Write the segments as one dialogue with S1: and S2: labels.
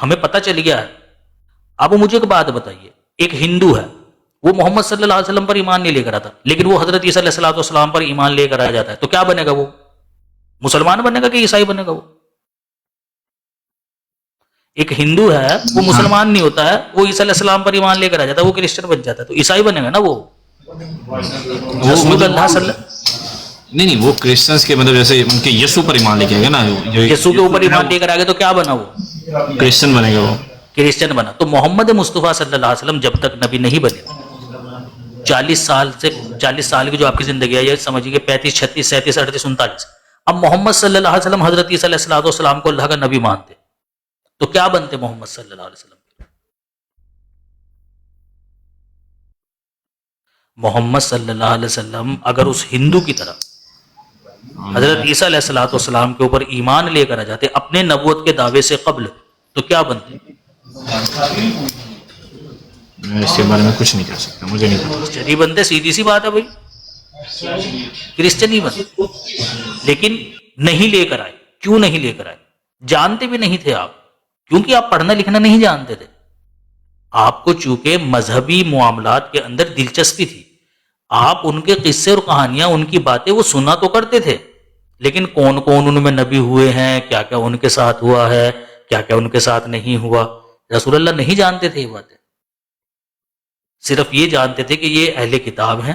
S1: ہمیں پتہ چل گیا ہے. اب مجھے ایک بات بتائیے، ایک ہندو ہے، وہ محمد صلی اللہ علیہ وسلم پر ایمان نہیں لے کر آتا، لیکن وہ حضرت عیسیٰ علیہ السلام پر ایمان لے کر آ جاتا ہے، تو کیا بنے گا؟ وہ مسلمان بنے گا کہ عیسائی بنے گا؟ وہ ایک ہندو ہے، وہ مسلمان نہیں ہوتا ہے، وہ عیسیٰ علیہ السلام پر ایمان لے کر آ جاتا ہے، وہ کرسچن بن جاتا ہے، تو عیسائی بنے گا نا وہ. رسول اللہ صلی اللہ
S2: نہیں وہ کرسچنس کے مطلب جیسے ان کے یسوع پر ایمان لے کے آئے گا نا،
S1: یسوع کے اوپر ایمان لے کر آ گیا تو کیا بنا؟ وہ
S2: کرسچن بنے گا، وہ
S1: کرسچن بنا. تو محمد مصطفیٰ صلی اللہ علیہ وسلم جب تک نبی نہیں بنے، 40 سال کی جو آپ کی زندگی ہے، یہ سمجھیے کہ 35 36 37 38 39. اب محمد صلی اللہ علیہ وسلم حضرت عیسیٰ علیہ السلام کو اللہ کا نبی مانتے، تو کیا بنتے محمد صلی اللہ علیہ وسلم؟ محمد صلی اللہ علیہ وسلم اگر اس ہندو کی طرح حضرت عیسیٰ علیہ السلام کے اوپر ایمان لے کر آ جاتے اپنے نبوت کے دعوے سے قبل، تو کیا بنتے؟
S2: میں اس کے بارے میں کچھ نہیں کہہ سکتا، مجھے نہیں پتا.
S1: کرسچن ہی بنتے، سیدھی سی بات ہے بھائی، کرسچن ہی بنتے. لیکن نہیں لے کر آئے. کیوں نہیں لے کر آئے؟ جانتے بھی نہیں تھے آپ، کیونکہ آپ پڑھنا لکھنا نہیں جانتے تھے. آپ کو چونکہ مذہبی معاملات کے اندر دلچسپی تھی، آپ ان کے قصے اور کہانیاں، ان کی باتیں وہ سنا تو کرتے تھے، لیکن کون کون ان میں نبی ہوئے ہیں، کیا کیا ان کے ساتھ ہوا ہے، کیا کیا ان کے ساتھ نہیں ہوا، رسول اللہ نہیں جانتے تھے. یہ باتیں صرف یہ جانتے تھے کہ یہ اہل کتاب ہیں،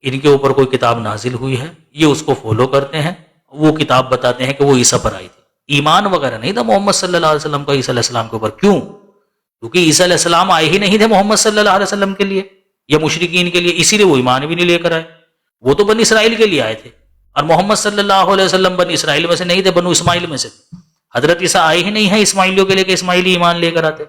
S1: ان کے اوپر کوئی کتاب نازل ہوئی ہے، یہ اس کو فالو کرتے ہیں، وہ کتاب بتاتے ہیں کہ وہ عیسیٰ پر آئی تھی. ایمان وغیرہ نہیں تھا محمد صلی اللہ علیہ وسلم کا عیسیٰ علیہ السلام کے اوپر. کیوں؟ کیونکہ عیسیٰ علیہ السلام آئے ہی نہیں تھے محمد صلی اللہ علیہ وسلم کے لیے یا مشرکین کے لیے، اسی لیے وہ ایمان بھی نہیں لے کر آئے. وہ تو بنی اسرائیل کے لیے آئے تھے، اور محمد صلی اللہ علیہ وسلم بنی اسرائیل میں سے نہیں تھے، بنو اسماعیل میں سے. حضرت عیسیٰ آئے ہی نہیں ہیں اسماعیلیوں کے لیے کہ اسماعیلی ایمان لے کر آتے.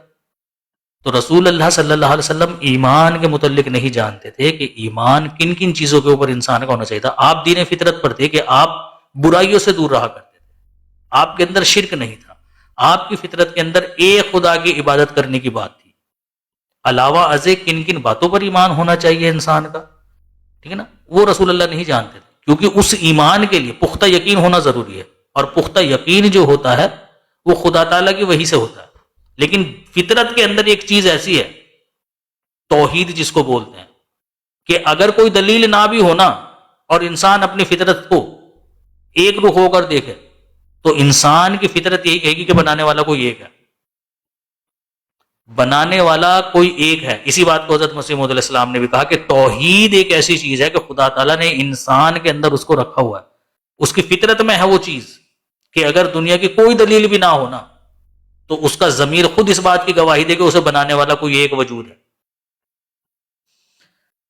S1: تو رسول اللہ صلی اللہ علیہ وسلم ایمان کے متعلق نہیں جانتے تھے کہ ایمان کن کن چیزوں کے اوپر انسان کا ہونا چاہیے تھا. آپ دین فطرت پر تھے کہ آپ برائیوں سے دور رہا کرتے تھے، آپ کے اندر شرک نہیں تھا، آپ کی فطرت کے اندر ایک خدا کی عبادت کرنے کی بات تھی. علاوہ ازے کن کن باتوں پر ایمان ہونا چاہیے انسان کا، ٹھیک ہے نا، وہ رسول اللہ نہیں جانتے تھے. کیونکہ اس ایمان کے لیے پختہ یقین ہونا ضروری ہے، اور پختہ یقین جو ہوتا ہے وہ خدا تعالیٰ کی وحی سے ہوتا ہے. لیکن فطرت کے اندر ایک چیز ایسی ہے، توحید جس کو بولتے ہیں، کہ اگر کوئی دلیل نہ بھی ہونا اور انسان اپنی فطرت کو ایک رخ ہو کر دیکھے، تو انسان کی فطرت یہی کہے گی کہ بنانے والا کوئی ایک ہے، بنانے والا کوئی ایک ہے. اسی بات کو حضرت مسیح موعود علیہ السلام نے بھی کہا کہ توحید ایک ایسی چیز ہے کہ خدا تعالیٰ نے انسان کے اندر اس کو رکھا ہوا ہے، اس کی فطرت میں ہے وہ چیز کہ اگر دنیا کی کوئی دلیل بھی نہ ہونا تو اس کا ضمیر خود اس بات کی گواہی دے کہ اسے بنانے والا کوئی ایک وجود ہے.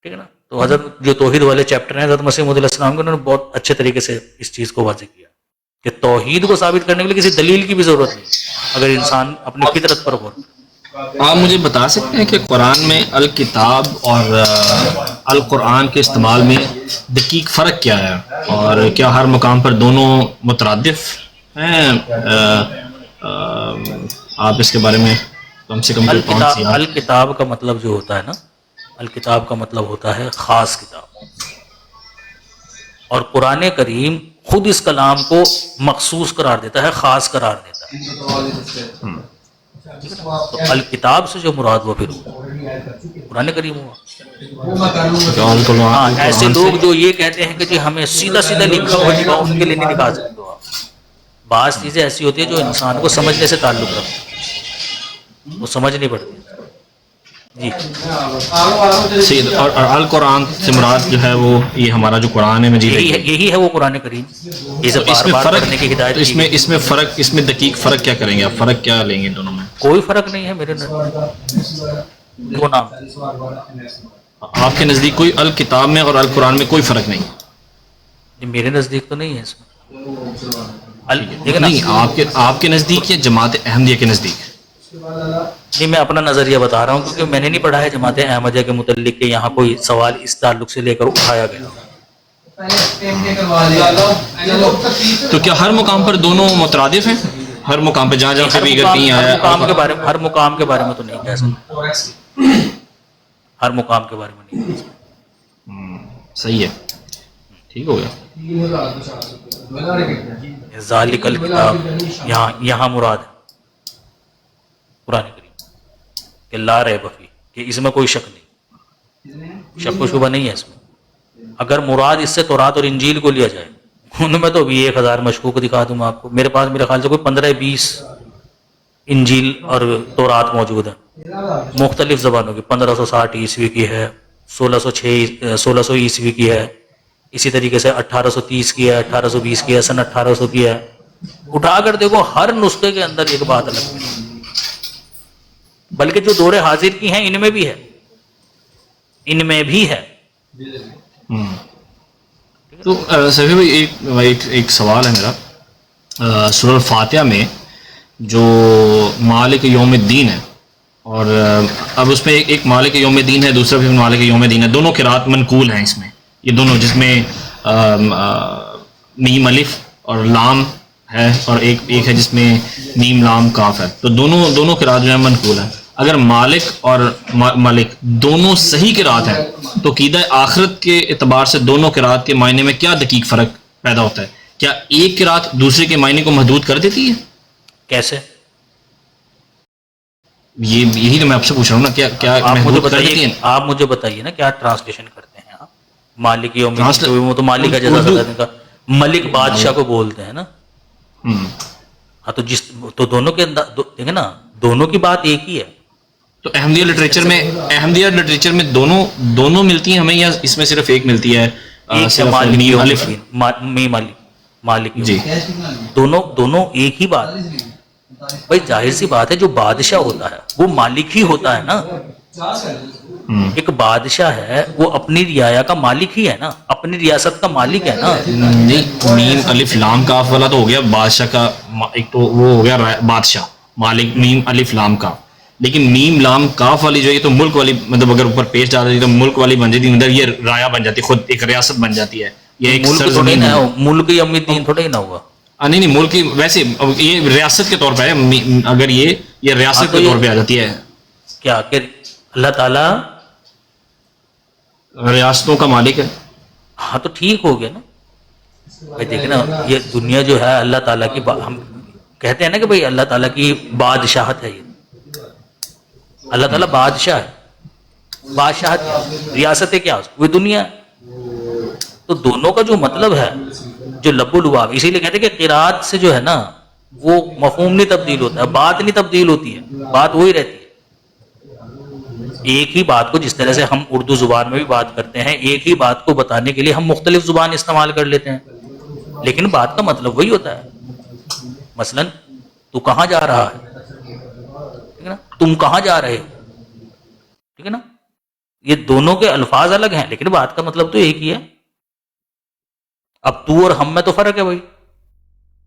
S1: ٹھیک ہے نا. تو حضرت جو توحید والے چیپٹر ہیں حضرت مسیح موعود علیہ السلام کے، انہوں نے بہت اچھے طریقے سے اس چیز کو واضح کیا کہ توحید کو ثابت کرنے کے لیے کسی دلیل کی بھی ضرورت نہیں اگر انسان اپنی فطرت پر غور کرے.
S2: آپ مجھے بتا سکتے ہیں کہ قرآن میں الکتاب اور القرآن کے استعمال میں دقیق فرق کیا ہے، اور کیا ہر مقام پر دونوں مترادف ہیں؟ آپ اس کے بارے میں کم سے کم
S1: الکتاب کا مطلب جو ہوتا ہے نا، الکتاب کا مطلب ہوتا ہے خاص کتاب، اور قرآن کریم خود اس کلام کو مخصوص قرار دیتا ہے، خاص قرار دیتا ہے. تو الکتاب سے جو مراد وہ پھر قرآن کریم ہوا. ہاں، ایسے لوگ جو یہ کہتے ہیں کہ جی ہمیں سیدھا سیدھا لکھا ہوا لکھا، ان کے لیے نہیں لکھا سکتے ہو آپ. بعض چیزیں ایسی ہوتی ہیں جو انسان کو سمجھنے سے تعلق رکھتی ہیں، وہ سمجھنی پڑتی ہے. جی
S2: اور القرآن سے مراد جو ہے وہ یہ ہمارا جو قرآن ہے مجید،
S1: یہی ہے وہ قرآن کریم. یہ سب بار بار پڑھنے کی ہدایت.
S2: اس میں فرق، اس میں دقیق فرق کیا کریں گے آپ؟ فرق کیا لیں گے دونوں میں؟
S1: کوئی فرق نہیں ہے میرے نزدیک. دو نام
S2: آپ کے نزدیک کوئی الکتاب میں اور القرآن میں کوئی فرق نہیں؟
S1: میرے نزدیک تو نہیں ہے اس میں.
S2: نہیں، آپ کے نزدیک یا جماعت احمدیہ کے نزدیک؟
S1: نہیں، میں اپنا نظریہ بتا رہا ہوں کیونکہ میں نے نہیں پڑھا ہے جماعت احمدیہ کے متعلق کہ یہاں کوئی سوال اس تعلق سے لے کر اٹھایا گیا.
S2: تو کیا ہر مقام پر دونوں مترادف ہیں؟ ہر مقام پہ جہاں جہاں بھی اگر
S1: ہر مقام کے بارے میں تو نہیں کہہ سکتا، ہر مقام کے بارے میں نہیں کہہ سکتا.
S2: صحیح ہے، ٹھیک ہو گیا.
S1: ذالک الکتاب یہاں مراد ہے. قرآن کریم کہ لا ریب فیہ، کہ اس میں کوئی شک نہیں، شک و شبہ نہیں ہے اس میں. اگر مراد اس سے تورات اور انجیل کو لیا جائے، ان میں تو ابھی 1000 مشکوک دکھا دوں میں آپ کو. میرے پاس میرے خیال سے کوئی 15-20 انجیل اور تورات موجود ہیں مختلف زبانوں کی. 1560 عیسوی کی ہے، 1600 عیسوی کی ہے، اسی طریقے سے 1830 کی ہے، 1820 کی ہے، سن 1800 کی ہے. اٹھا کر دیکھو ہر نسخے کے اندر ایک بات الگ ہے. بلکہ جو دور حاضر کی ہیں ان میں بھی ہے، ان میں بھی ہے.
S2: تو سفی بھائی ایک سوال ہے میرا. سورہ الفاتحہ میں جو مالک یوم الدین ہے، اور اب اس میں ایک مالک یوم الدین ہے، دوسرا بھی مالک یوم الدین ہے. دونوں قرات منقول ہیں اس میں، یہ دونوں، جس میں میم الف اور لام ہے، اور ایک ہے جس میں میم لام کاف ہے. تو دونوں قرات جو ہیں منقول ہیں. اگر مالک اور ملک دونوں صحیح قرات ہیں تو عقیدہ آخرت کے اعتبار سے دونوں قرات کے معنی میں کیا دقیق فرق پیدا ہوتا ہے؟ کیا ایک قرات دوسرے کے معنی کو محدود کر دیتی ہے؟
S1: کیسے؟
S2: یہی تو میں آپ سے پوچھ رہا ہوں نا، کیا محدود کر دیتی ہیں؟
S1: آپ مجھے بتائیے نا کیا ٹرانسلیشن کرتے ہیں آپ؟ مالک یوم الدین، وہ تو مالک کا جزا سزا کا ملک بادشاہ کو بولتے ہیں نا. ہاں تو دونوں کے اندر دیکھیں نا، دونوں کی بات ایک ہی ہے.
S2: تو احمدیہ لٹریچر میں دونوں ملتی ہیں ہمیں، یا اس میں صرف ایک ملتی ہے؟
S1: مالک جی، دونوں ایک ہی بات. بھائی ظاہر سی بات ہے، جو بادشاہ ہوتا ہے وہ مالک ہی ہوتا ہے نا. ایک بادشاہ ہے وہ اپنی رعایا کا مالک ہی ہے نا، اپنی ریاست کا مالک ہے نا.
S2: نہیں، میم الف لام کاف والا تو ہو گیا بادشاہ کا، ایک تو وہ ہو گیا بادشاہ مالک، میم الف لام کاف. لیکن میم لام کاف والی جو ہے تو ملک والی، مطلب اگر اوپر پیش ڈال دیتی تو ملک والی بن جاتی، ادھر یہ رایا بن جاتی، خود ایک ریاست بن جاتی ہے. یہ ایک
S1: سرزمین ہے، ملک ام الدین تھوڑا ہی نہ ہوا.
S2: نہیں، ملک کی ویسے یہ ریاست کے طور پہ ہے. اگر یہ ریاست کے طور پہ آ جاتی ہے
S1: کیا کہ اللہ تعالیٰ
S2: ریاستوں کا مالک ہے.
S1: ہاں تو ٹھیک ہو گیا نا. بھائی دیکھیں نا، یہ دنیا جو ہے اللہ تعالیٰ کی، ہم کہتے ہیں نا کہ بھائی اللہ تعالیٰ کی بادشاہت ہے. یہ اللہ تعالیٰ بادشاہ ہے. بادشاہت کیا؟ ریاست ہے کیا؟ وہ دنیا ہے. تو دونوں کا جو مطلب ہے، جو لب و لباب، اسی لیے کہتے ہیں کہ قرات سے جو ہے نا وہ مفہوم نہیں تبدیل ہوتا ہے، بات نہیں تبدیل ہوتی ہے، بات وہی رہتی ہے. ایک ہی بات کو جس طرح سے ہم اردو زبان میں بھی بات کرتے ہیں، ایک ہی بات کو بتانے کے لیے ہم مختلف زبان استعمال کر لیتے ہیں، لیکن بات کا مطلب وہی ہوتا ہے. مثلاً تو کہاں جا رہا ہے، ٹھیک ہے نا، تم کہاں جا رہے ہو، ٹھیک ہے نا. یہ دونوں کے الفاظ الگ ہیں لیکن بات کا مطلب تو ایک ہی ہے. اب تو اور ہم میں تو فرق ہے بھائی،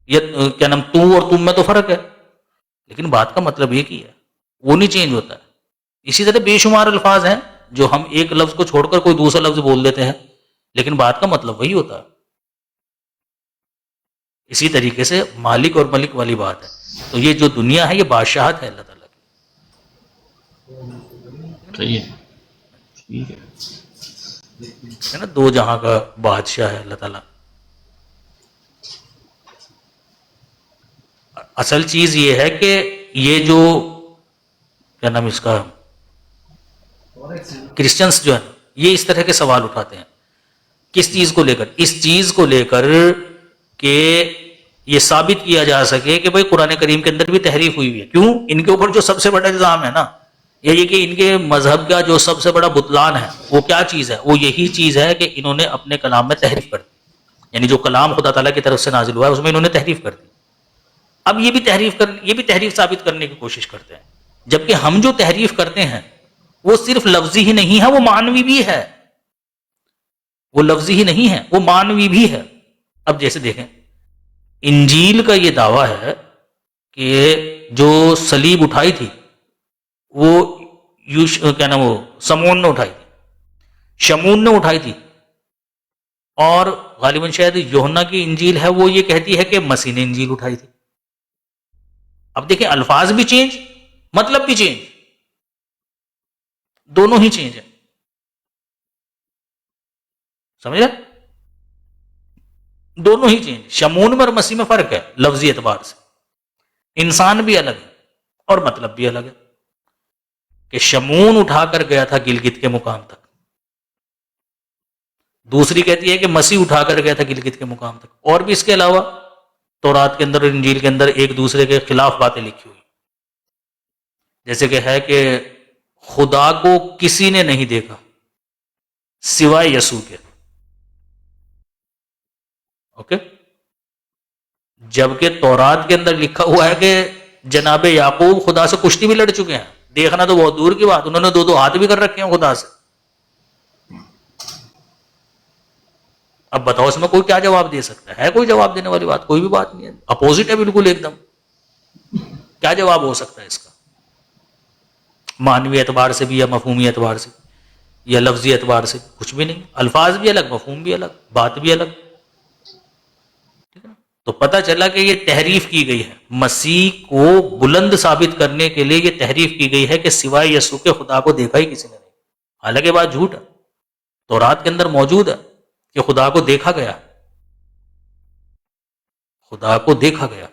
S1: یہ کیا نام، تو اور تم میں تو فرق ہے، لیکن بات کا مطلب ایک ہی ہے، وہ نہیں چینج ہوتا ہے. اسی طرح بے شمار الفاظ ہیں جو ہم ایک لفظ کو چھوڑ کر کوئی دوسرا لفظ بول دیتے ہیں، لیکن بات کا مطلب وہی ہوتا ہے. اسی طریقے سے مالک اور ملک والی بات ہے. تو یہ جو دنیا ہے یہ بادشاہت ہے اللہ تعالیٰ کی.
S2: ٹھیک
S1: ہے نا، دو جہاں کا بادشاہ ہے اللہ تعالیٰ. اصل چیز یہ ہے کہ یہ جو کیا نام اس کا، کرسچنس جو ہے یہ اس طرح کے سوال اٹھاتے ہیں. کس چیز کو لے کر؟ اس چیز کو لے کر کہ یہ ثابت کیا جا سکے کہ بھائی قرآن کریم کے اندر بھی تحریف ہوئی ہے. کیوں؟ ان کے اوپر جو سب سے بڑا الزام ہے نا یہ کہ ان کے مذہب کا جو سب سے بڑا بطلان ہے وہ کیا چیز ہے؟ وہ یہی چیز ہے کہ انہوں نے اپنے کلام میں تحریف کر دی. یعنی جو کلام خدا تعالیٰ کی طرف سے نازل ہوا ہے اس میں انہوں نے تحریف کر دی. اب یہ بھی تحریف ثابت کرنے کی کوشش کرتے ہیں، جبکہ ہم جو تحریف کرتے ہیں وہ صرف لفظی ہی نہیں ہے، وہ معنوی بھی ہے. وہ لفظی ہی نہیں ہے، وہ معنوی بھی ہے. اب جیسے دیکھیں، انجیل کا یہ دعویٰ ہے کہ جو صلیب اٹھائی تھی وہ کیا نام، وہ سمون نے اٹھائی تھی، شمون نے اٹھائی تھی، اور غالباً شاید یوحنا کی انجیل ہے وہ یہ کہتی ہے کہ مسیح نے انجیل اٹھائی تھی. اب دیکھیں، الفاظ بھی چینج، مطلب بھی چینج، دونوں ہی چینج ہے. سمجھ رہے؟ دونوں ہی چینج. شمون میں اور مسیح میں فرق ہے لفظی اعتبار سے. انسان بھی الگ ہے، اور مطلب بھی الگ ہے کہ شمون اٹھا کر گیا تھا گلگت کے مقام تک، دوسری کہتی ہے کہ مسیح اٹھا کر گیا تھا گلگت کے مقام تک. اور بھی اس کے علاوہ تورات کے اندر اور انجیل کے اندر ایک دوسرے کے خلاف باتیں لکھی ہوئی، جیسے کہ ہے کہ خدا کو کسی نے نہیں دیکھا سوائے یسوع کے. اوکے، جبکہ تورات کے اندر لکھا ہوا ہے کہ جناب یعقوب خدا سے کشتی بھی لڑ چکے ہیں، دیکھنا تو بہت دور کی بات، انہوں نے 2 ہاتھ بھی کر رکھے ہیں خدا سے. اب بتاؤ اس میں کوئی کیا جواب دے سکتا ہے کوئی جواب دینے والی بات؟ کوئی بھی بات نہیں ہے، اپوزٹ ہے بالکل ایک دم. کیا جواب ہو سکتا ہے اس کا؟ معنوی اعتبار سے بھی یا مفہومی اعتبار سے یا لفظی اعتبار سے کچھ بھی نہیں. الفاظ بھی الگ، مفہوم بھی الگ، بات بھی الگ. ٹھیک ہے نا؟ تو پتہ چلا کہ یہ تحریف کی گئی ہے، مسیح کو بلند ثابت کرنے کے لیے یہ تحریف کی گئی ہے کہ سوائے یسوع کے خدا کو دیکھا ہی کسی نے نہیں. حالانکہ بات جھوٹ ہے، تورات کے اندر موجود ہے کہ خدا کو دیکھا گیا، خدا کو دیکھا گیا.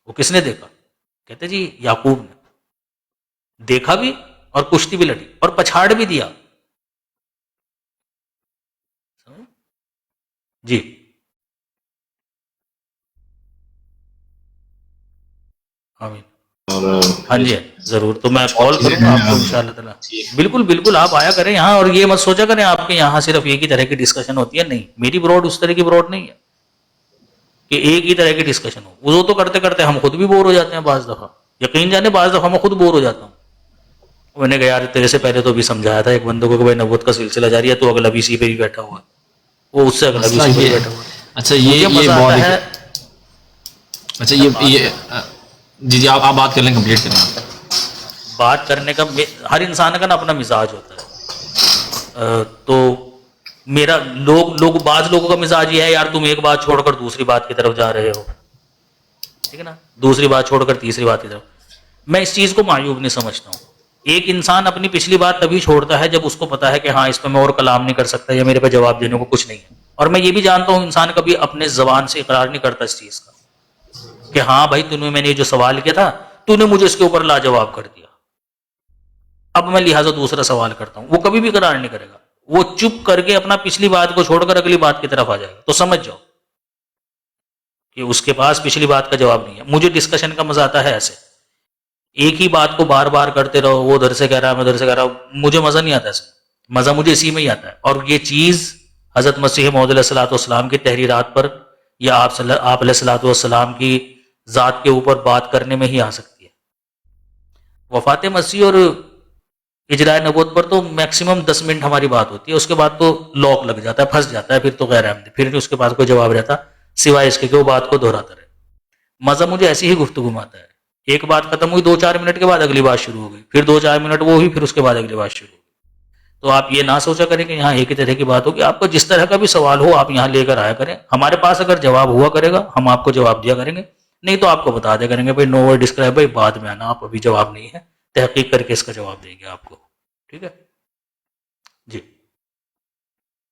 S1: وہ کس نے دیکھا؟ کہتے جی یعقوب نے دیکھا بھی اور کشتی بھی لڑی اور پچھاڑ بھی دیا. جی آمین. ہاں جی ضرور، تو میں کال کروں گا آپ کو انشاءاللہ تعالیٰ. بالکل بالکل آپ آیا کریں یہاں، اور یہ مت سوچا کریں آپ کے یہاں صرف ایک ہی طرح کی ڈسکشن ہوتی ہے. نہیں، میری براڈ اس طرح کی براڈ نہیں ہے کہ ایک ہی طرح کی ڈسکشن ہو. وہ تو کرتے کرتے ہم خود بھی بور ہو جاتے ہیں بعض دفعہ، یقین جانے بعض دفعہ میں خود بور ہو جاتا ہوں. میں نے کہا یار تیرے سے پہلے تو بھی سمجھایا تھا ایک بندے کو کہ بھائی نبوت کا سلسلہ جاری ہے، تو اگلا بھی اسی پہ ہی بیٹھا ہوا ہے، وہ اس سے اگلا بھی اسی پہ ہی بیٹھا ہوا ہے.
S2: اچھا یہ بہت ہے. اچھا یہ جی آپ بات کر لیں، کمپلیٹ کریں.
S1: بات کرنے کا ہر انسان کا نا اپنا مزاج ہوتا ہے. تو میرا بعض لوگوں کا مزاج یہ ہے یار تم ایک بات چھوڑ کر دوسری بات کی طرف جا رہے ہو، ٹھیک ہے نا، دوسری بات چھوڑ کر تیسری بات کی طرف. میں اس چیز کو معیوب نہیں سمجھتا ہوں. ایک انسان اپنی پچھلی بات تبھی چھوڑتا ہے جب اس کو پتا ہے کہ ہاں اس پہ میں اور کلام نہیں کر سکتا یا میرے پہ جواب دینے کو کچھ نہیں ہے. اور میں یہ بھی جانتا ہوں انسان کبھی اپنے زبان سے اقرار نہیں کرتا اس چیز کا کہ ہاں بھائی میں نے جو سوال کیا تھا تو نے مجھے اس کے اوپر لاجواب کر دیا، اب میں لہٰذا دوسرا سوال کرتا ہوں. وہ کبھی بھی اقرار نہیں کرے گا، وہ چپ کر کے اپنا پچھلی بات کو چھوڑ کر اگلی بات کی طرف آ جائے گا. تو سمجھ جاؤ کہ اس کے پاس پچھلی بات کا جواب نہیں ہے. مجھے ڈسکشن کا مزہ آتا ہے ایسے، ایک ہی بات کو بار بار کرتے رہو، وہ ادھر سے کہہ رہا ہے میں ادھر سے کہہ رہا ہوں، مجھے مزہ نہیں آتا ایسے. مزہ مجھے اسی میں ہی آتا ہے. اور یہ چیز حضرت مسیح موعود علیہ الصلوۃ والسلام کی تحریرات پر یا آپ علیہ الصلوۃ والسلام کی ذات کے اوپر بات کرنے میں ہی آ سکتی ہے. وفات مسیح اور اجراء نبوت پر تو میکسیمم 10 منٹ ہماری بات ہوتی ہے، اس کے بعد تو لاک لگ جاتا ہے، پھنس جاتا ہے، پھر تو غیر احمدی، پھر اس کے بعد کوئی جواب رہتا سوائے اس کے کہ وہ بات کو دہراتا رہے. مزہ مجھے ایسی ہی گفتگو میں آتا ہے. ایک بات ختم ہوئی 2-4 منٹ کے بعد اگلی بات شروع ہو گئی، پھر 2-4 منٹ وہ ہوئی، پھر اس کے بعد اگلی بات شروع ہوگی. تو آپ یہ نہ سوچا کریں کہ یہاں ایک ہی طرح کی بات ہوگی. آپ کو جس طرح کا بھی سوال ہو آپ یہاں لے کر آیا کریں. ہمارے پاس اگر جواب ہوا کرے گا ہم آپ کو جواب دیا کریں گے، نہیں تو آپ کو بتا دیا کریں گے بھائی نو ورڈ ڈسکرائب، بھائی بعد میں آنا، آپ ابھی جواب نہیں ہے، تحقیق کر کے اس کا جواب دیں گے آپ کو. ٹھیک ہے جی.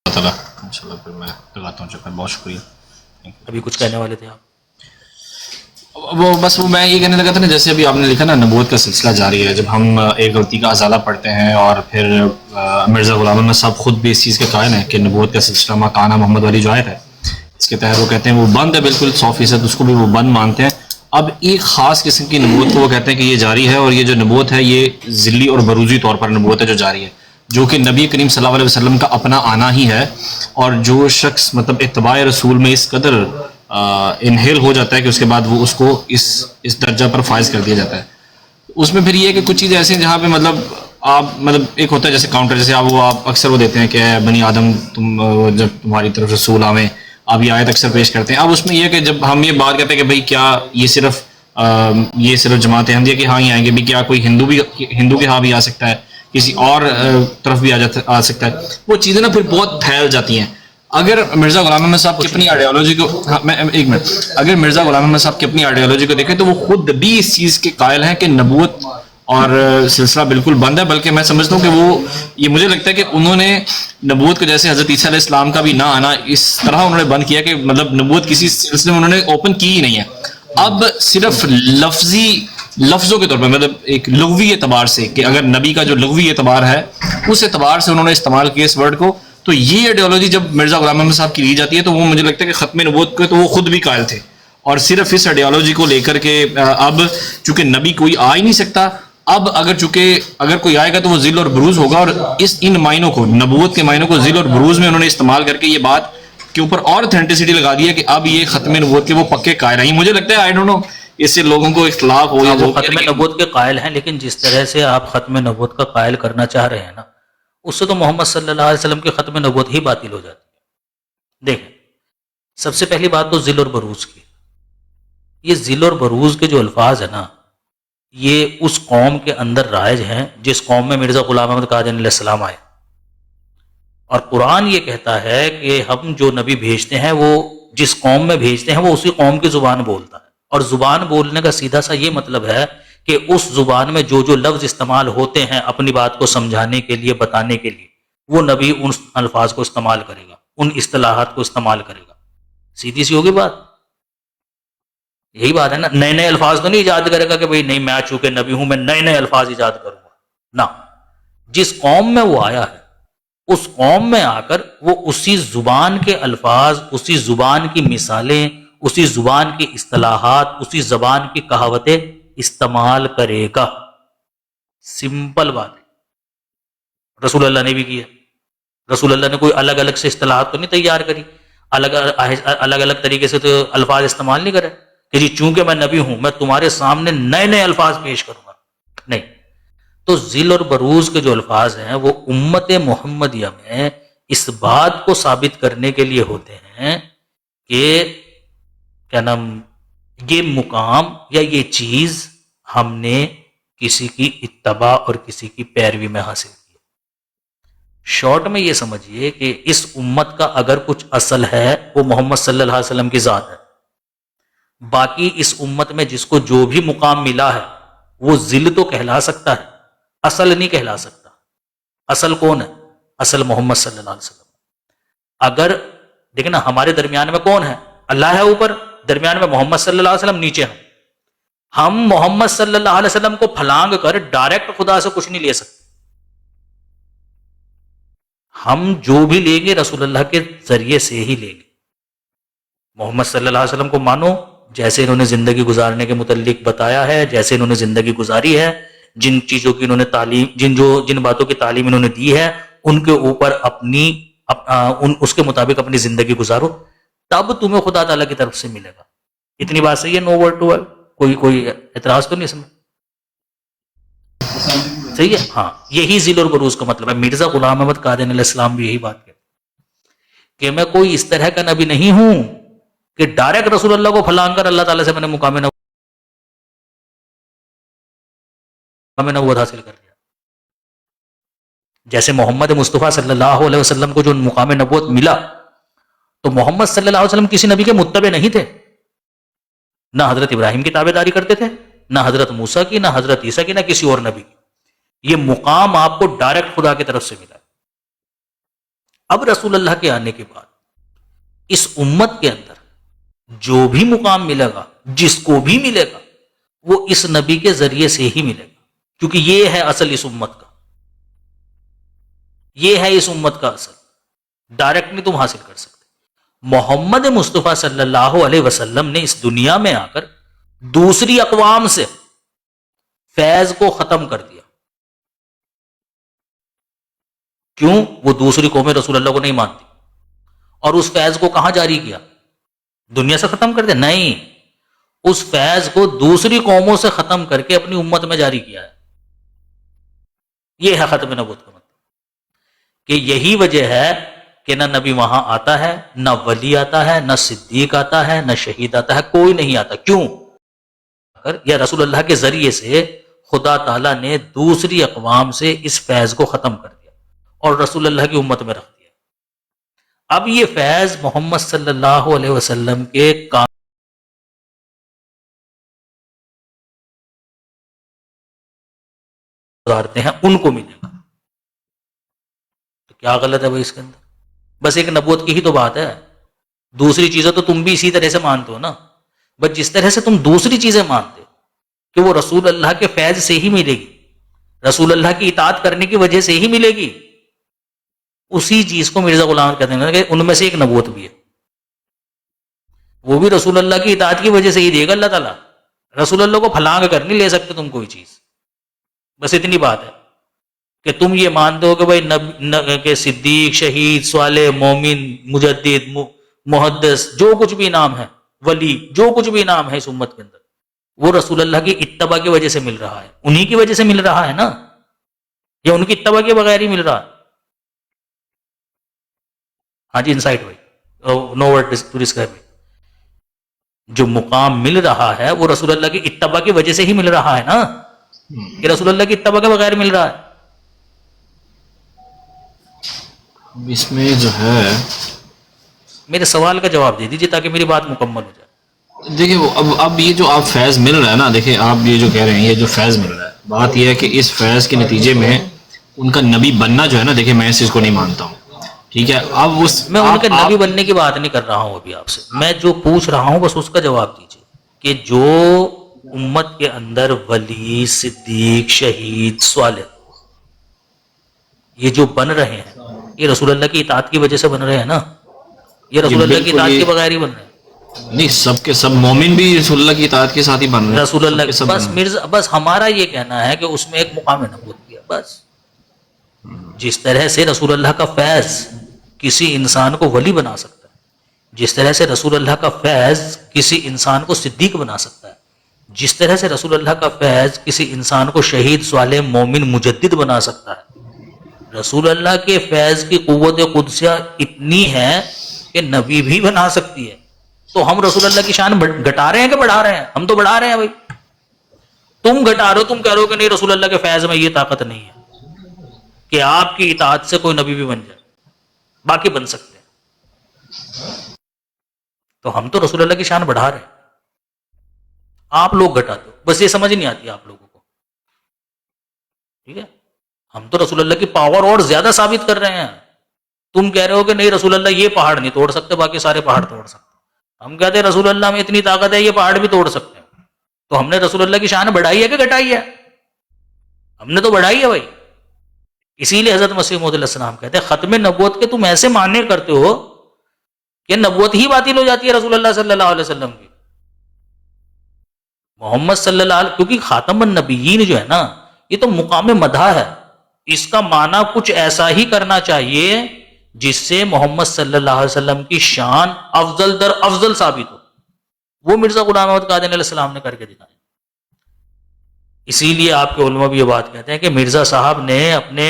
S2: انشاءاللہ پھر میں لگاتا ہوں چکر. بہت شکریہ.
S1: ابھی کچھ کہنے والے تھے آپ؟
S2: وہ میں یہ کہنے لگا تھا نا، جیسے ابھی آپ نے لکھا نا نبوت کا سلسلہ جاری ہے. جب ہم ایک غلطی کا ازالہ پڑھتے ہیں اور پھر مرزا غلام احمد صاحب خود بھی اس چیز کے قائل ہیں کہ نبوت کا سلسلہ مکانہ محمد والی جو آیت ہے اس کے تحت وہ کہتے ہیں وہ بند ہے بالکل 100%، اس کو بھی وہ بند مانتے ہیں. اب ایک خاص قسم کی نبوت کو وہ کہتے ہیں کہ یہ جاری ہے، اور یہ جو نبوت ہے یہ ذلی اور بروزی طور پر نبوت ہے جو جاری ہے، جو کہ نبی کریم صلی اللہ علیہ وسلم کا اپنا آنا ہی ہے. اور جو شخص مطلب اتباع رسول میں اس قدر انہیل ہو جاتا ہے کہ اس کے بعد وہ اس کو اس درجہ پر فائز کر دیا جاتا ہے. اس میں پھر یہ ہے کہ کچھ چیزیں ایسی ہیں جہاں پہ مطلب آپ مطلب ایک ہوتا ہے جیسے کاؤنٹر، جیسے آپ اکثر وہ دیتے ہیں کہ بنی آدم جب تمہاری طرف رسول آویں، آپ یہ آیت اکثر پیش کرتے ہیں. اب اس میں یہ ہے کہ جب ہم یہ بات کہتے ہیں کہ بھائی کیا یہ صرف جماعت احمدیہ کے ہاں ہی آئیں گے، بھی کیا کوئی ہندو کے ہاں بھی آ سکتا ہے، کسی اور طرف بھی آ سکتا ہے، وہ چیزیں نا پھر بہت پھیل جاتی ہیں. اگر مرزا غلام احمد صاحب کی اپنی آئیڈیالوجی کو اگر مرزا غلام احمد صاحب کی اپنی آئیڈیالوجی کو دیکھیں تو وہ خود بھی اس چیز کے قائل ہیں کہ نبوت اور سلسلہ بالکل بند ہے. بلکہ میں سمجھتا ہوں کہ یہ مجھے لگتا ہے کہ انہوں نے نبوت کو جیسے حضرت عیسیٰ علیہ السلام کا بھی نہ آنا اس طرح انہوں نے بند کیا کہ مطلب نبوت کسی سلسلے میں انہوں نے اوپن کی ہی نہیں ہے. اب صرف لفظوں کے طور پر مطلب ایک لغوی اعتبار سے کہ اگر نبی کا جو لغوی اعتبار ہے اس اعتبار سے انہوں نے استعمال کیا اس ورڈ کو, تو یہ آئیڈیالوجی جب مرزا غلام احمد صاحب کی لی جاتی ہے تو وہ مجھے لگتا ہے کہ ختم نبوت کے تو وہ خود بھی قائل تھے, اور صرف اس آئیڈیالوجی کو لے کر کے اب چونکہ نبی کوئی آ ہی نہیں سکتا, اب اگر کوئی آئے گا تو وہ ذل اور بروز ہوگا, اور ان معنوں کو, نبوت کے معنوں کو ذل اور بروز میں انہوں نے استعمال کر کے یہ بات کے اوپر اور اتھینٹسٹی لگا دی ہے کہ اب یہ ختم نبوت کے وہ پکے قائل ہیں. مجھے لگتا ہے آئی ڈونٹ نو اس سے لوگوں کو اختلاف ہو یا
S1: وہ ختم نبوت کے قائل ہیں, لیکن جس طرح سے آپ ختم نبوت کا قائل کرنا چاہ رہے ہیں نا, اس سے تو محمد صلی اللہ علیہ وسلم کی ختم نبوت ہی باطل ہو جاتی ہے. دیکھیں, سب سے پہلی بات تو ذل اور بروز کی. یہ ذل اور بروز کے جو الفاظ ہیں نا, یہ اس قوم کے اندر رائج ہیں جس قوم میں مرزا غلام احمد قادیانی علیہ السلام آئے, اور قرآن یہ کہتا ہے کہ ہم جو نبی بھیجتے ہیں وہ جس قوم میں بھیجتے ہیں وہ اسی قوم کی زبان بولتا ہے, اور زبان بولنے کا سیدھا سا یہ مطلب ہے کہ اس زبان میں جو لفظ استعمال ہوتے ہیں اپنی بات کو سمجھانے کے لیے, بتانے کے لیے, وہ نبی ان الفاظ کو استعمال کرے گا, ان اصطلاحات کو استعمال کرے گا. سیدھی سی ہوگی بات, یہی بات ہے نا. نئے نئے الفاظ تو نہیں ایجاد کرے گا کہ بھئی نہیں میں چونکہ نبی ہوں میں نئے نئے الفاظ ایجاد کروں گا, نہ. جس قوم میں وہ آیا ہے اس قوم میں آ کر وہ اسی زبان کے الفاظ, اسی زبان کی مثالیں, اسی زبان کی اصطلاحات, اسی زبان کی کہاوتیں استعمال کرے گا. سمپل بات ہے. رسول اللہ نے بھی کیا. رسول اللہ نے کوئی الگ الگ سے اصطلاحات تو نہیں تیار کری, الگ الگ طریقے سے تو الفاظ استعمال نہیں کرے کہ جی چونکہ میں نبی ہوں میں تمہارے سامنے نئے نئے الفاظ پیش کروں گا, نہیں. تو ذل اور بروز کے جو الفاظ ہیں وہ امت محمدیہ میں اس بات کو ثابت کرنے کے لیے ہوتے ہیں کہ کیا نام, یہ مقام یا یہ چیز ہم نے کسی کی اتباع اور کسی کی پیروی میں حاصل کی. شارٹ میں یہ سمجھیے کہ اس امت کا اگر کچھ اصل ہے وہ محمد صلی اللہ علیہ وسلم کی ذات ہے. باقی اس امت میں جس کو جو بھی مقام ملا ہے وہ ذل تو کہلا سکتا ہے, اصل نہیں کہلا سکتا. اصل کون ہے؟ اصل محمد صلی اللہ علیہ وسلم. اگر دیکھیں نا, ہمارے درمیان میں کون ہے؟ اللہ ہے اوپر, درمیان میں محمد صلی اللہ علیہ وسلم نیچے ہیں. ہم محمد صلی اللہ علیہ وسلم کو پھلانگ کر ڈائریکٹ خدا سے کچھ نہیں لے سکتے. ہم جو بھی لیں گے رسول اللہ کے ذریعے سے ہی لیں گے. محمد صلی اللہ علیہ وسلم کو مانو جیسے انہوں نے زندگی گزارنے کے متعلق بتایا ہے, جیسے انہوں نے زندگی گزاری ہے, جن چیزوں کی انہوں نے تعلیم, جن باتوں کی تعلیم انہوں نے دی ہے ان کے اوپر اس کے مطابق اپنی زندگی گزارو, تب تمہیں خدا تعالیٰ کی طرف سے ملے گا. اتنی بات صحیح ہے, نو ورڈ ٹو ورڈ, کوئی اعتراض تو نہیں اس میں؟ صحیح ہے. ہاں, یہی ذل اور بروز کا مطلب ہے. مرزا غلام احمد قادیانی علیہ السلام بھی یہی بات کہتے کہ میں کوئی اس طرح کا نبی نہیں ہوں کہ ڈائریکٹ رسول اللہ کو پھلانگ کر اللہ تعالیٰ سے میں نے مقام نبوت حاصل کر لیا. جیسے محمد مصطفیٰ صلی اللہ علیہ وسلم کو جو مقام نبوت ملا تو محمد صلی اللہ علیہ وسلم کسی نبی کے متبع نہیں تھے. نہ حضرت ابراہیم کی تابع داری کرتے تھے, نہ حضرت موسیٰ کی, نہ حضرت عیسیٰ کی, نہ کسی اور نبی کی. یہ مقام آپ کو ڈائریکٹ خدا کی طرف سے ملا. اب رسول اللہ کے آنے کے بعد اس امت کے اندر جو بھی مقام ملے گا, جس کو بھی ملے گا, وہ اس نبی کے ذریعے سے ہی ملے گا, کیونکہ یہ ہے اصل اس امت کا. یہ ہے اس امت کا اصل. ڈائریکٹ نہیں تم حاصل کر سکتے. محمد مصطفیٰ صلی اللہ علیہ وسلم نے اس دنیا میں آ کر دوسری اقوام سے فیض کو ختم کر دیا. کیوں؟ وہ دوسری قومیں رسول اللہ کو نہیں مانتی, اور اس فیض کو کہاں جاری کیا؟ دنیا سے ختم کر دیا؟ نہیں, اس فیض کو دوسری قوموں سے ختم کر کے اپنی امت میں جاری کیا ہے. یہ ہے ختم نبوت کا مطلب, کہ یہی وجہ ہے کہ نہ نبی وہاں آتا ہے, نہ ولی آتا ہے, نہ صدیق آتا ہے, نہ شہید آتا ہے, کوئی نہیں آتا. کیوں؟ یا رسول اللہ کے ذریعے سے خدا تعالیٰ نے دوسری اقوام سے اس فیض کو ختم کر دیا اور رسول اللہ کی امت میں رکھ دیا. اب یہ فیض محمد صلی اللہ علیہ وسلم کے کام گزارتے ہیں ان کو ملے گا. تو کیا غلط ہے بھائی اس کے اندر؟ بس ایک نبوت کی ہی تو بات ہے. دوسری چیزیں تو تم بھی اسی طرح سے مانتے ہو نا. بس جس طرح سے تم دوسری چیزیں مانتے کہ وہ رسول اللہ کے فیض سے ہی ملے گی، رسول اللہ کی اطاعت کرنے کی وجہ سے ہی ملے گی، اسی چیز کو مرزا غلام کہتے ہیں کہ ان میں سے ایک نبوت بھی ہے، وہ بھی رسول اللہ کی اطاعت کی وجہ سے ہی دے گا اللہ تعالیٰ. رسول اللہ کو پھلانگ کر نہیں لے سکتے تم کوئی چیز. بس اتنی بات ہے کہ تم یہ مانتے ہو کہ بھائی کہ صدیق، شہید، صالح، مومن، مجدد، محدث، جو کچھ بھی نام ہے، ولی، جو کچھ بھی نام ہے اس امت کے اندر، وہ رسول اللہ کی اتباع کی وجہ سے مل رہا ہے، انہی کی وجہ سے مل رہا ہے نا، یا ان کی اتباع کے بغیر ہی مل رہا ہے. ہاں جی، انسائٹ بھائی، نو ورڈ ٹو ڈسکرائب. جو مقام مل رہا ہے وہ رسول اللہ کی اتباع کی وجہ سے ہی مل رہا ہے نا، کہ رسول اللہ کی اتباع کے بغیر مل رہا ہے.
S2: اس میں جو ہے
S1: میرے سوال کا جواب دے دیجیے تاکہ میری بات مکمل ہو جائے.
S2: دیکھیں وہ اب یہ جو آپ فیض مل رہا ہے نا، دیکھیں آپ یہ جو کہہ رہے ہیں، یہ جو فیض مل رہا ہے، بات یہ ہے کہ اس فیض کے نتیجے میں ان کا نبی بننا جو ہے نا، دیکھیں میں اس چیز کو نہیں مانتا ہوں، ٹھیک ہے. اب
S1: میں ان کے نبی بننے کی بات نہیں کر رہا ہوں ابھی آپ سے، میں جو پوچھ رہا ہوں بس اس کا جواب دیجیے کہ جو امت کے اندر ولی، صدیق، شہید، صالح یہ جو بن رہے ہیں، یہ رسول اللہ کی اطاعت کی وجہ سے بن رہے ہیں نا، یہ رسول اللہ کی اطاعت کے بغیر ہی بن رہے ہیں.
S2: نہیں، سب کے سب مومن بھی رسول اللہ کی اطاعت کے ساتھ ہی بن رہے ہیں،
S1: رسول اللہ
S2: سب
S1: بس مرزا، بس ہمارا یہ کہنا ہے کہ اس میں ایک مقام نبوت بھی ہے. بس جس طرح سے رسول اللہ کا فیض کسی انسان کو ولی بنا سکتا ہے، جس طرح سے رسول اللہ کا فیض کسی انسان کو صدیق بنا سکتا ہے، جس طرح سے رسول اللہ کا فیض کسی انسان کو شہید، صالح، مومن، مجدد بنا سکتا ہے، رسول اللہ کے فیض کی قوت قدسیہ اتنی ہے کہ نبی بھی بنا سکتی ہے. تو ہم رسول اللہ کی شان گھٹا رہے ہیں کہ بڑھا رہے ہیں؟ ہم تو بڑھا رہے ہیں بھائی. تم گھٹا رہے ہو، تم کہہ رہے ہو کہ نہیں رسول اللہ کے فیض میں یہ طاقت نہیں ہے کہ آپ کی اطاعت سے کوئی نبی بھی بن جائے، باقی بن سکتے ہیں. تو ہم تو رسول اللہ کی شان بڑھا رہے ہیں، آپ لوگ گھٹاتے ہو. بس یہ سمجھ نہیں آتی آپ لوگوں کو، ٹھیک ہے. ہم تو رسول اللہ کی پاور اور زیادہ ثابت کر رہے ہیں. تم کہہ رہے ہو کہ نہیں رسول اللہ یہ پہاڑ نہیں توڑ سکتے، باقی سارے پہاڑ توڑ سکتے. ہم کہتے ہیں رسول اللہ میں اتنی طاقت ہے یہ پہاڑ بھی توڑ سکتے ہیں. تو ہم نے رسول اللہ کی شان بڑھائی ہے کہ گھٹائی ہے؟ ہم نے تو بڑھائی ہے بھائی. اسی لیے حضرت مسیح موعود علیہ السلام کہتے ہیں ختم نبوت کے تم ایسے معنی کرتے ہو کہ نبوت ہی باطل ہو جاتی ہے رسول اللہ صلی اللہ علیہ وسلم کی. محمد صلی اللہ علیہ، کیونکہ خاتم النبیین جو ہے نا، یہ تو مقام مدح ہے. اس کا معنی کچھ ایسا ہی کرنا چاہیے جس سے محمد صلی اللہ علیہ وسلم کی شان افضل در افضل ثابت ہو. وہ مرزا غلام احمد قادری علیہ السلام نے کر کے دکھایا. اسی لیے آپ کے علماء بھی یہ بات کہتے ہیں کہ مرزا صاحب نے اپنے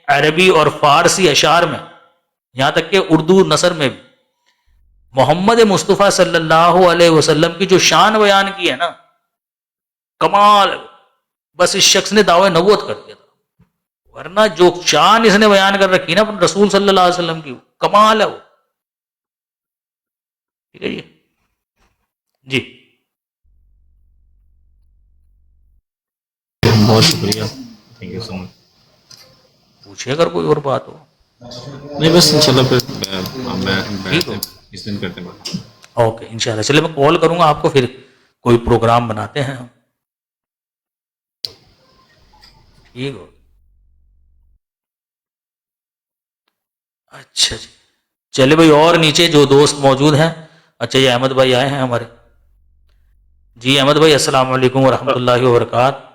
S1: عربی اور فارسی اشعار میں، یہاں تک کہ اردو نثر میں بھی، محمد مصطفیٰ صلی اللہ علیہ وسلم کی جو شان بیان کی ہے نا، کمال. بس اس شخص نے دعوی نبوت کر دیا تھا، ورنہ جو شان اس نے بیان کر رکھی نا رسول صلی اللہ علیہ وسلم کی، کمال ہے وہ. ٹھیک ہے جی.
S2: بہت شکریہ، تھینک یو سو مچ.
S1: پوچھے اگر کوئی اور بات ہو.
S2: نہیں بس انشاءاللہ پھر میں اس دن کرتے ہیں.
S1: اوکے انشاءاللہ. چلے میں کال کروں گا آپ کو، پھر کوئی پروگرام بناتے ہیں ہم. ٹھیک ہو. اچھا جی چلے بھائی، اور نیچے جو دوست موجود ہیں. اچھا یہ احمد بھائی آئے ہیں ہمارے. جی احمد بھائی السلام علیکم ورحمۃ اللہ وبرکاتہ.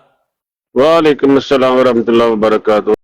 S3: وعلیکم السلام ورحمۃ اللہ وبرکاتہ.